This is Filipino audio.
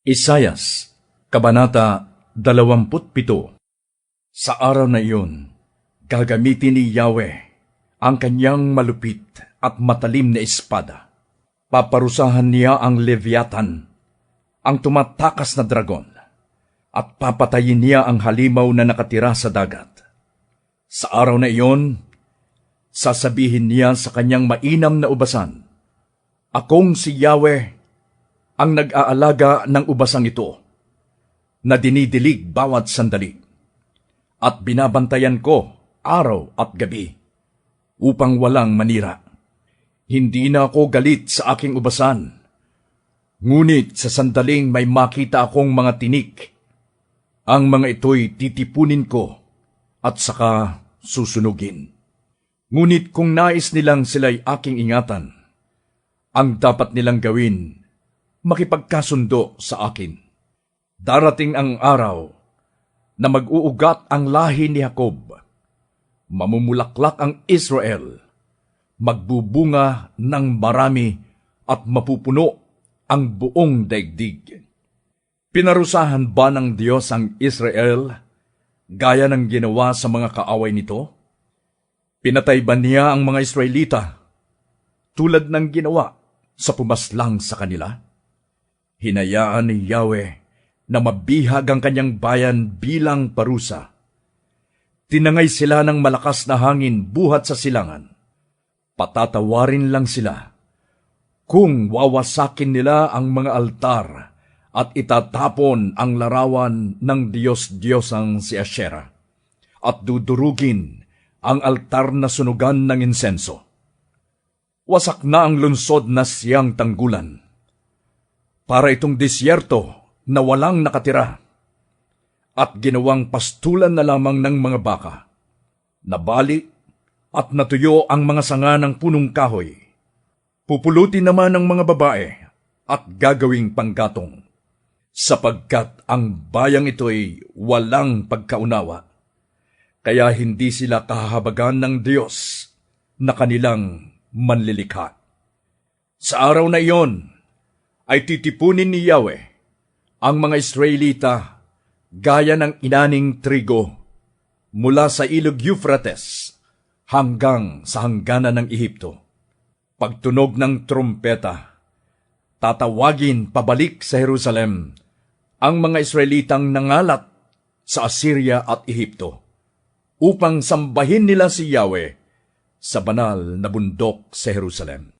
Isayas, Kabanata 27. Sa araw na iyon, gagamitin ni Yahweh ang kanyang malupit at matalim na espada. Paparusahan niya ang Leviathan, ang tumatakas na dragon, at papatayin niya ang halimaw na nakatira sa dagat. Sa araw na iyon, sasabihin niya sa kanyang mainam na ubasan, "Akong si Yahweh, ang nag-aalaga ng ubasang ito, na dinidilig bawat sandali, at binabantayan ko araw at gabi, upang walang manira. Hindi na ako galit sa aking ubasan, ngunit sa sandaling may makita akong mga tinik, ang mga ito'y titipunin ko at saka susunugin. Ngunit kung nais nilang sila'y aking ingatan, ang dapat nilang gawin, makipagkasundo sa akin. Darating ang araw na mag-uugat ang lahi ni Jacob, mamumulaklak ang Israel, magbubunga ng marami at mapupuno ang buong daigdig." Pinarusahan ba ng Diyos ang Israel gaya ng ginawa sa mga kaaway nito? Pinatay ba niya ang mga Israelita tulad ng ginawa sa pumaslang sa kanila? Hinayaan ni Yahweh na mabihag ang kanyang bayan bilang parusa. Tinangay sila ng malakas na hangin buhat sa silangan. Patatawarin lang sila kung wawasakin nila ang mga altar at itatapon ang larawan ng Diyos-Diyosang si Asyera at dudurugin ang altar na sunugan ng insenso. Wasak na ang lungsod na siyang tanggulan, para itong disyerto na walang nakatira, at ginawang pastulan na lamang ng mga baka. Nabali at natuyo ang mga sanga ng punong kahoy. Pupulutin naman ng mga babae at gagawing panggatong, sapagkat ang bayang ito'y walang pagkaunawa, kaya hindi sila kahahabagan ng Diyos na kanilang manlilikha. Sa araw na iyon, ay titipunin ni Yahweh ang mga Israelita gaya ng inaning trigo mula sa ilog Euphrates hanggang sa hangganan ng Ehipto. Pagtunog ng trumpeta, tatawagin pabalik sa Jerusalem ang mga Israelitang nangalat sa Assyria at Ehipto, upang sambahin nila si Yahweh sa banal na bundok sa Jerusalem.